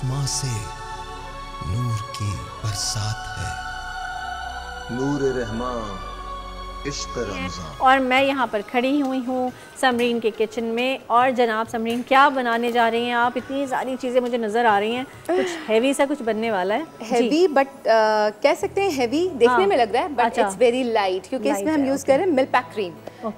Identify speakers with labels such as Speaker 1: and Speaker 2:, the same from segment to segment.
Speaker 1: आसमां से नूर की बरसात है, नूर रहमान इश्क रमज़ान।
Speaker 2: और मैं यहाँ पर खड़ी हुई हूँ समरीन के किचन में। और जनाब समरीन, क्या बनाने जा रही हैं आप? इतनी सारी चीज़ें मुझे नज़र आ रही हैं, कुछ हैवी सा कुछ बनने वाला है।
Speaker 3: हैवी बट कह सकते हैं हैवी देखने में लग रहा है, बट इट्स वेरी लाइट, क्योंकि इसमें हम यूज़ कर रहे हैं मिल्क पैक क्रीम।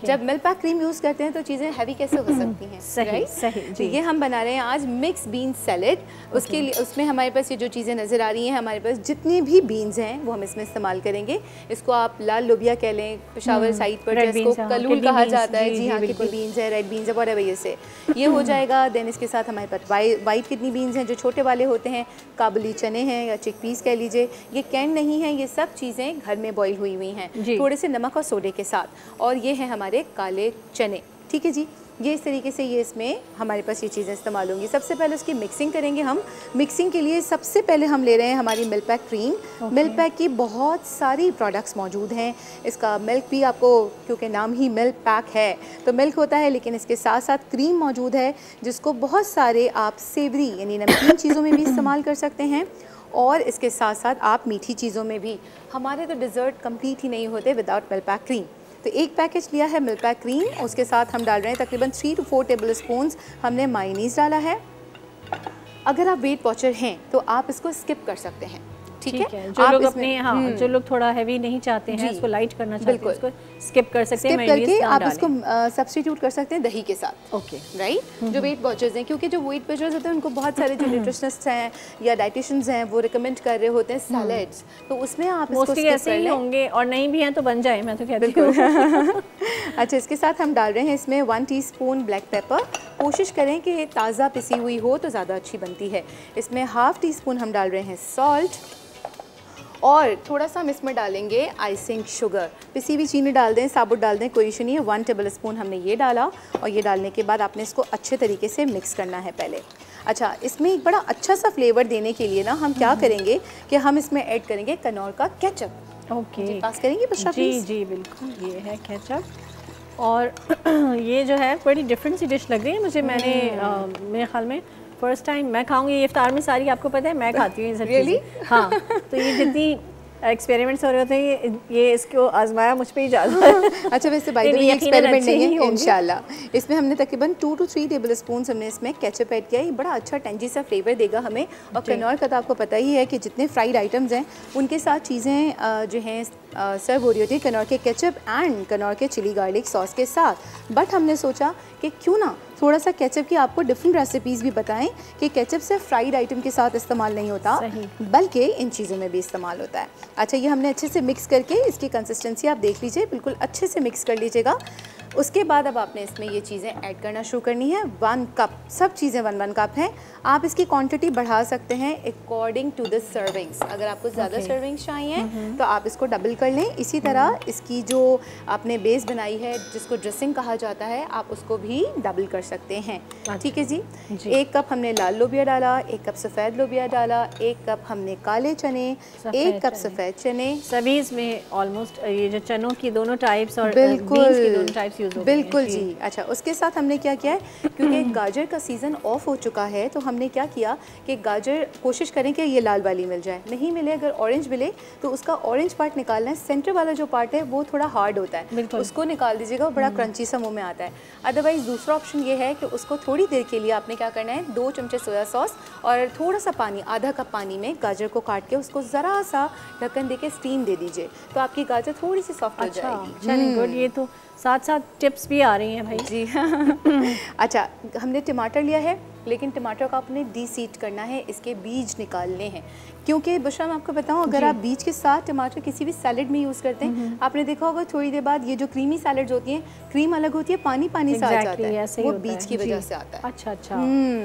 Speaker 3: जब मिल्क पैक क्रीम यूज़ करते हैं तो चीज़ें हैवी कैसे हो सकती हैं?
Speaker 2: सही सही जी।
Speaker 3: ये हम बना रहे हैं आज मिक्स बीन सैलेड। उसके लिए उसमें हमारे पास ये जो चीज़ें नज़र आ रही हैं, हमारे पास जितनी भी बीन्स हैं वो हम इसमें इस्तेमाल करेंगे। इसको आप लाल लोबिया कह लें, पेशावर साइड पर जिसको कलूल कहा जाता है, जी हाँ, किडनी बीन्स है, रेड बीन्स है, व्हाटएवर, ये से ये हो जाएगा। देन इसके साथ हमारे पास वाइट किडनी बीन्स हैं जो छोटे वाले होते हैं, काबुली चने हैं या चिकपीस कह लीजिए, ये कैन नहीं है, ये सब चीज़ें घर में बॉईल हुई हुई हैं थोड़े से नमक और सोडे के साथ। और ये है हमारे काले चने, ठीक है जी। ये इस तरीके से ये इसमें हमारे पास ये चीज़ें इस्तेमाल होंगी। सबसे पहले उसकी मिक्सिंग करेंगे हम। मिक्सिंग के लिए सबसे पहले हम ले रहे हैं हमारी milk pack cream. Milk pack की बहुत सारी प्रोडक्ट्स मौजूद हैं। इसका मिल्क भी आपको, क्योंकि नाम ही मिल्क पैक है तो मिल्क होता है, लेकिन इसके साथ साथ क्रीम मौजूद है जिसको बहुत सारे आप सेवरी यानी नमकीन चीज़ों में भी इस्तेमाल कर सकते हैं, और इसके साथ साथ आप मीठी चीज़ों में भी। हमारे तो डिज़र्ट कंप्लीट ही नहीं होते विदाउट मिल्क पैक क्रीम। तो एक पैकेज लिया है मिल्क पैक क्रीम, उसके साथ हम डाल रहे हैं तकरीबन 3 to 4 टेबल स्पून्स हमने मायोनीज़ डाला है। अगर आप वेट वॉचर हैं तो आप इसको स्किप कर सकते हैं, ठीक है।
Speaker 2: जो लोग अपने जो लोग थोड़ा हैवी नहीं चाहते हैं, इसको लाइट करना चाहते हैं, इसको स्किप कर सकते हैं,
Speaker 3: करके आप इसको सब्स्टिट्यूट कर सकते हैं दही के साथ।
Speaker 2: Okay,
Speaker 3: right. जो वेट वॉचर्स हैं, क्योंकि जो वेट वॉचर्स होते हैं उनको बहुत सारे जो न्यूट्रिशनिस्ट हैं या डाइटिशियंस हैं वो रिकमेंड कर रहे होते हैं सैलेड्स, तो उसमें आप इसको स्किप
Speaker 2: ऐसे ही होंगे, और नहीं भी हैं तो बन जाए, मैं तो कहती हूँ।
Speaker 3: अच्छा, इसके साथ हम डाल रहे हैं इसमें 1 टीस्पून ब्लैक पेपर। कोशिश करें कि ताज़ा पिसी हुई हो तो ज़्यादा अच्छी बनती है। इसमें 1/2 टीस्पून हम डाल रहे हैं सॉल्ट, और थोड़ा सा हम इसमें डालेंगे आइसिंग शुगर। पिसी हुई चीनी डाल दें, साबुत डाल दें, कोई इशू नहीं है। 1 टेबल स्पून हमने ये डाला, और ये डालने के बाद आपने इसको अच्छे तरीके से मिक्स करना है पहले। अच्छा, इसमें एक बड़ा अच्छा सा फ्लेवर देने के लिए ना हम क्या करेंगे कि हम इसमें ऐड करेंगे कनौर का केचप।
Speaker 2: ओके,
Speaker 3: पास करेंगे बशरा प्लीज?
Speaker 2: जी जी बिल्कुल, ये है केचप। और ये जो है बड़ी डिफरेंट सी डिश लग रही है मुझे। मैंने मेरे ख्याल में फर्स्ट टाइम मैं खाऊंगी ये इफ्तार में। सारी आपको पता है मैं खाती हूँ ये सब चीज़ें। हाँ, तो ये जितनी एक्सपेरिमेंट्स हो रहे होते हैं ये इसको आजमाया मुझ पे ही ज़्यादा है।
Speaker 3: अच्छा, वैसे बाय द वे एक्सपेरिमेंट नहीं है इंशाल्लाह। इसमें हमने तकरीबन 2 to 3 टेबल स्पून हमने इसमें केचप ऐड किया। ये बड़ा अच्छा टेंजी सा फ्लेवर देगा हमें। और कनौर का तो आपको पता ही है कि जितने फ्राइड आइटम्स हैं उनके साथ चीज़ें जो हैं सर्व हो रही होती है कनौर के केचप एंड कनौर के चिली गार्लिक सॉस के साथ। बट हमने सोचा कि क्यों ना थोड़ा सा केचप की आपको डिफरेंट रेसिपीज़ भी बताएं कि केचप सिर्फ फ्राइड आइटम के साथ इस्तेमाल नहीं होता बल्कि इन चीज़ों में भी इस्तेमाल होता है। अच्छा, ये हमने अच्छे से मिक्स करके इसकी कंसिस्टेंसी आप देख लीजिए, बिल्कुल अच्छे से मिक्स कर लीजिएगा। उसके बाद अब आपने इसमें ये चीज़ें ऐड करना शुरू करनी है। 1 कप, सब चीज़ें 1 कप हैं। आप इसकी क्वांटिटी बढ़ा सकते हैं अकॉर्डिंग टू द सर्विंग्स। अगर आपको ज़्यादा सर्विंग्स चाहिए तो आप इसको डबल कर लें। इसी तरह इसकी जो आपने बेस बनाई है जिसको ड्रेसिंग कहा जाता है, आप उसको भी डबल कर सकते हैं, ठीक है जी। 1 कप हमने लाल लोबिया डाला, 1 कप सफ़ेद लोबिया डाला, 1 कप हमने काले चने, 1 कप सफ़ेद चने।
Speaker 2: सभी इसमें ऑलमोस्ट ये जो चनों की दोनों टाइप्स और बीन्स की दोनों टाइप्स यूज़ होती हैं।
Speaker 3: बिल्कुल जी। अच्छा, उसके साथ हमने क्या किया है, क्योंकि गाजर का सीज़न ऑफ हो चुका है तो हमने क्या किया कि गाजर कोशिश करें कि ये लाल वाली मिल जाए। नहीं मिले, अगर ऑरेंज मिले तो उसका ऑरेंज पार्ट निकालना है। सेंटर वाला जो पार्ट है वो थोड़ा हार्ड होता है, उसको निकाल दीजिएगा, बड़ा क्रंची सा मुंह में आता है। अदरवाइज़ दूसरा ऑप्शन ये है कि उसको थोड़ी देर के लिए आपने क्या करना है, 2 चमचे सोया सॉस और थोड़ा सा पानी, आधा कप पानी में गाजर को काट के उसको ज़रा सा ढक्कन दे के स्टीम दे दीजिए, तो आपकी गाजर थोड़ी सी सॉफ्ट हो जाएगी।
Speaker 2: चलिए गुड, ये तो साथ साथ टिप्स भी आ रही हैं भाई
Speaker 3: जी। अच्छा, हमने टमाटर लिया है, लेकिन टमाटर को आपने डीसीड करना है, इसके बीज निकालने हैं। क्योंकि बुशरा मैं आपको बताऊं, अगर आप बीज के साथ टमाटर किसी भी सैलेड में यूज़ करते हैं, आपने देखा होगा थोड़ी देर बाद ये जो क्रीमी सैलेड्स होती हैं, क्रीम अलग होती है, पानी पानी सा आ जाता है, वो बीज की वजह से आता है।
Speaker 2: अच्छा अच्छा,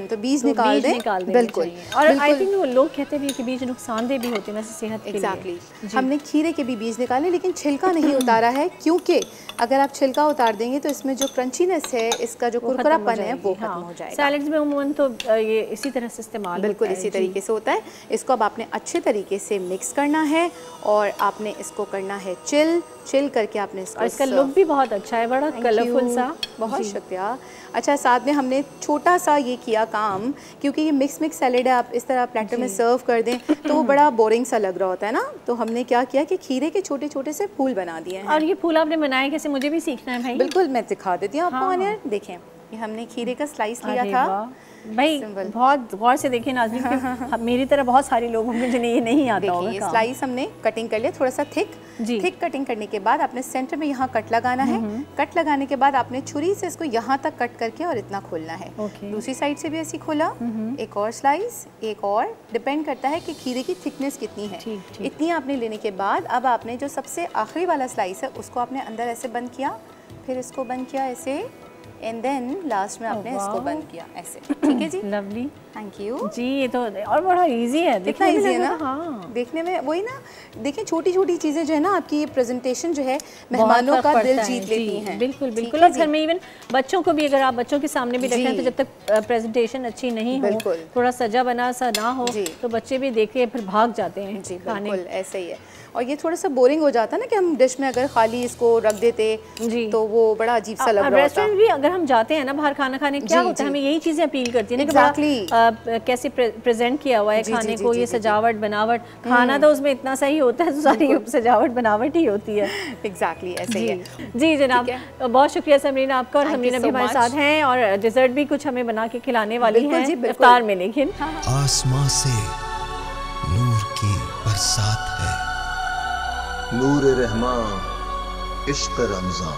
Speaker 3: तो बीज निकाल दें बिल्कुल।
Speaker 2: और आई थिंक लोग कहते भी कि बीज नुकसानदेह भी होते हैं सेहत के लिए।
Speaker 3: एग्जैक्टली, हमने खीरे के भी बीज निकाले, लेकिन छिलका नहीं उतारा है, क्योंकि अगर आप छिलका उतार देंगे तो इसमें जो क्रंचीनेस है, इसका जो कुरकुरापन है वो खत्म हो जाएगा।
Speaker 2: सैलेड्स में उम्मूमन तकरीबन तो ये इसी तरह से इस्तेमाल
Speaker 3: बिल्कुल
Speaker 2: होता है।
Speaker 3: इसी तरीके से होता है। इसको अब आपने अच्छे तरीके से मिक्स करना है और आपने इसको करना है चिल करके आपने इसको,
Speaker 2: और इसका लुक भी बहुत अच्छा है, बड़ा कलरफुल सा।
Speaker 3: बहुत शुक्रिया। अच्छा, साथ में हमने छोटा सा ये किया काम, क्योंकि ये मिक्स सैलेड है, आप इस तरह प्लेटर में सर्व कर दें तो वो बड़ा बोरिंग सा लग रहा होता है ना, तो हमने क्या किया कि खीरे के छोटे छोटे से फूल बना दिए हैं।
Speaker 2: और ये फूल आपने बनाए कैसे, मुझे भी सीखना है भाई।
Speaker 3: बिल्कुल, मैं दिखा देती हूँ आपको। हाँ। देखें, ये हमने खीरे का स्लाइस लिया था
Speaker 2: भाई, बहुत गौर से देखिए नाज़रीन, मेरी तरह बहुत सारे लोग होंगे जिन्हें ये नहीं आता होगा।
Speaker 3: ये स्लाइस हमने कटिंग कर लिया, थोड़ा सा थिक कटिंग करने के बाद आपने सेंटर में यहाँ कट लगाना है। कट लगाने के बाद आपने छुरी से इसको यहाँ तक कट करके और इतना खोलना है। दूसरी साइड से भी ऐसी खोला, एक और स्लाइस, एक और, डिपेंड करता है कि खीरे की थिकनेस कितनी है। इतनी आपने लेने के बाद अब आपने जो सबसे आखिरी वाला स्लाइस है उसको आपने अंदर ऐसे बंद किया, फिर इसको बंद किया ऐसे, एंड देन लास्ट में आपने इसको बंद किया ऐसे। ठीक है जी,
Speaker 2: लवली,
Speaker 3: थैंक यू
Speaker 2: जी। ये तो और बड़ा इजी है,
Speaker 3: कितना इजी है ना।
Speaker 2: हाँ,
Speaker 3: देखने में वही ना, देखिए छोटी छोटी चीज़ें जो है ना, आपकी ये प्रेजेंटेशन जो है मेहमानों का दिल जीत लेती हैं।
Speaker 2: बिल्कुल बिल्कुल। और घर में इवन बच्चों को भी, अगर आप बच्चों के सामने भी रखें तो जब तक प्रेजेंटेशन अच्छी नहीं हो, थोड़ा सजा बना सा ना हो, तो बच्चे भी देख के फिर भाग जाते हैं।
Speaker 3: जी बिल्कुल ऐसे ही है। और ये थोड़ा सा बोरिंग हो जाता है ना कि हम डिश में अगर खाली इसको रख देते तो वो बड़ा अजीब सा लग रहा होता है।
Speaker 2: रेस्टोरेंट भी अगर हम जाते हैं ना बाहर खाना खाने, क्या होता है, हमें यही चीजें अपील करती है ना, कैसे प्रेजेंट किया हुआ है खाने को, ये सजावट बनावट, खाना तो उसमें इतना सही होता है, तो सारी सजावट बनावट ही होती है।
Speaker 3: एग्जैक्टली ऐसे ही है।
Speaker 2: जी जनाब, बहुत शुक्रिया समरीन आपका। और समरीन भी हमारे साथ हैं और डिजर्ट भी कुछ हमें बना के खिलाने वाली हैं इफ्तार में। लेकिन
Speaker 1: आसमां से नूर की बरसात है, नूर रहमान इश्क रमज़ान।